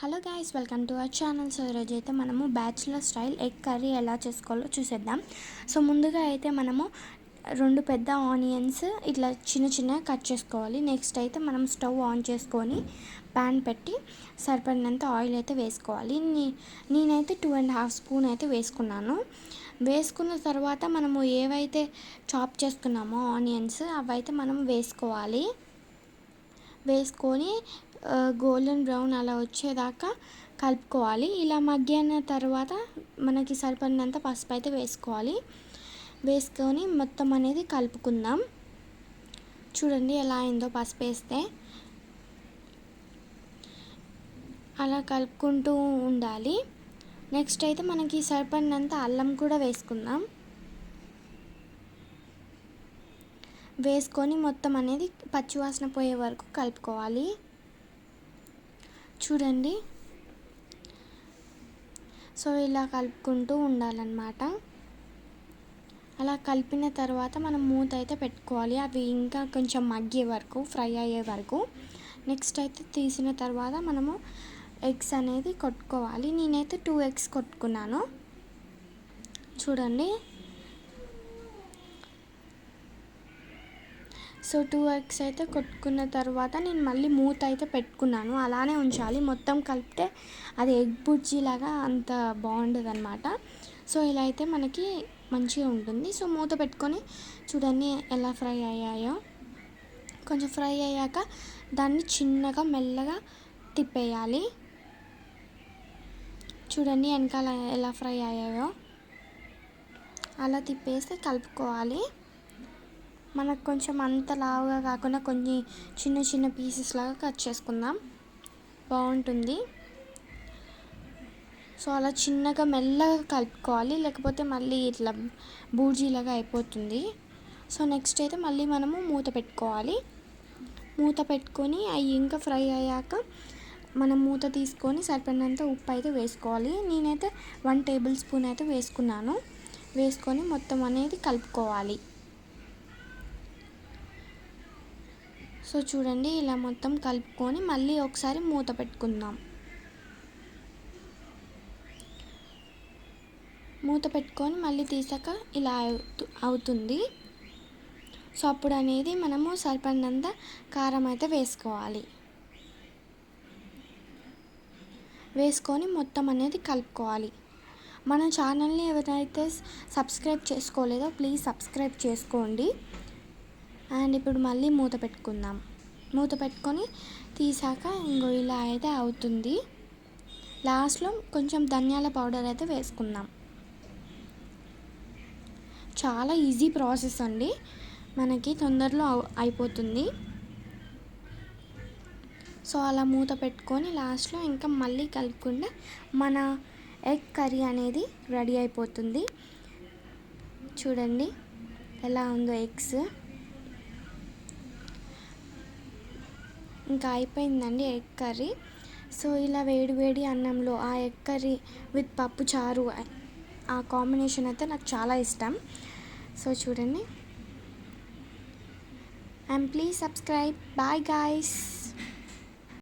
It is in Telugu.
Hello guys, welcome to our channel. So ఈరోజు అయితే మనము బ్యాచులర్ స్టైల్ ఎగ్ కర్రీ ఎలా చేసుకోవాలో చూసేద్దాం. సో ముందుగా అయితే మనము 2 పెద్ద ఆనియన్స్ ఇట్లా చిన్న చిన్న కట్ చేసుకోవాలి. నెక్స్ట్ అయితే మనం స్టవ్ ఆన్ చేసుకొని ప్యాన్ పెట్టి సరిపడినంత ఆయిల్ అయితే వేసుకోవాలి. నేనైతే 2.5 స్పూన్ అయితే వేసుకున్నాను. వేసుకున్న తర్వాత మనము ఏవైతే చాప్ చేసుకున్నామో ఆనియన్స్ అవైతే మనం వేసుకోవాలి. వేసుకొని గోల్డెన్ బ్రౌన్ అలా వచ్చేదాకా కలుపుకోవాలి. ఇలా మగ్గిన తర్వాత మనకి సరిపడినంత పసుపు అయితే వేసుకోవాలి. వేసుకొని మొత్తం అనేది కలుపుకుందాం. చూడండి ఎలా అయిందో పసుపు వేస్తే. అలా కలుపుకుంటూ ఉండాలి. నెక్స్ట్ అయితే మనకి సరిపడినంత అల్లం కూడా వేసుకుందాం. వేసుకొని మొత్తం అనేది పచ్చివాసన పోయే వరకు కలుపుకోవాలి. చూడండి, సో ఇలా కలుపుకుంటూ ఉండాలన్నమాట. అలా కలిపిన తర్వాత మనం మూత అయితే పెట్టుకోవాలి, అవి ఇంకా కొంచెం మగ్గే వరకు, ఫ్రై అయ్యే వరకు. నెక్స్ట్ అయితే తీసిన తర్వాత మనము ఎగ్స్ అనేది కొట్టుకోవాలి. నేనైతే 2 ఎగ్స్ కొట్టుకున్నాను. చూడండి, సో 2 ఎగ్స్ అయితే కొట్టుకున్న తర్వాత నేను మళ్ళీ మూత అయితే పెట్టుకున్నాను. అలానే ఉంచాలి, మొత్తం కలిపితే అది ఎగ్ బుర్జీ లాగా అంత బాగుండదు అనమాట. సో ఇలా అయితే మనకి మంచిగా ఉంటుంది. సో మూత పెట్టుకొని చూడండి ఎలా ఫ్రై అయ్యాయో. కొంచెం ఫ్రై అయ్యాక దాన్ని చిన్నగా మెల్లగా తిప్పేయాలి. చూడండి వెనకాల ఎలా ఫ్రై అయ్యాయో. అలా తిప్పేసి కలుపుకోవాలి. మనకు కొంచెం అంత లావుగా కాకుండా కొన్ని చిన్న చిన్న పీసెస్ లాగా కట్ చేసుకుందాం, బాగుంటుంది. సో అలా చిన్నగా మెల్లగా కలుపుకోవాలి, లేకపోతే మళ్ళీ ఇట్లా బూర్జీలాగా అయిపోతుంది. సో నెక్స్ట్ అయితే మళ్ళీ మనము మూత పెట్టుకోవాలి. మూత పెట్టుకొని అవి ఇంకా ఫ్రై అయ్యాక మనం మూత తీసుకొని సరిపడినంత ఉప్పు అయితే వేసుకోవాలి. నేనైతే 1 టేబుల్ స్పూన్ అయితే వేసుకున్నాను. వేసుకొని మొత్తం అనేది కలుపుకోవాలి. సో చూడండి ఇలా మొత్తం కలుపుకొని మళ్ళీ ఒకసారి మూత పెట్టుకుందాం. మూత పెట్టుకొని మళ్ళీ తీసాక ఇలా అవుతుంది. సో అప్పుడు అనేది మనము సరిపడినంత కారం అయితే వేసుకోవాలి. వేసుకొని మొత్తం అనేది కలుపుకోవాలి. మన ఛానల్ని ఎవరైతే సబ్స్క్రైబ్ చేసుకోలేదో ప్లీజ్ సబ్స్క్రైబ్ చేసుకోండి. అండ్ ఇప్పుడు మళ్ళీ మూత పెట్టుకుందాం. మూత పెట్టుకొని తీసాక ఇంకో ఇలా అయితే అవుతుంది. లాస్ట్లో కొంచెం ధనియాల పౌడర్ అయితే వేసుకుందాం. చాలా ఈజీ ప్రాసెస్ అండి, మనకి తొందరలో అయిపోతుంది. సో అలా మూత పెట్టుకొని లాస్ట్లో ఇంకా మళ్ళీ కలుపుకుంటే మన ఎగ్ కర్రీ అనేది రెడీ అయిపోతుంది. చూడండి ఎలా ఉందో ఎగ్స్. ఇంకా అయిపోయిందండి ఎగ్ కర్రీ. సో ఇలా వేడి వేడి అన్నంలో ఆ ఎగ్ కర్రీ విత్ పప్పు చారు, ఆ కాంబినేషన్ అయితే నాకు చాలా ఇష్టం. సో చూడండి, and please subscribe. Bye guys.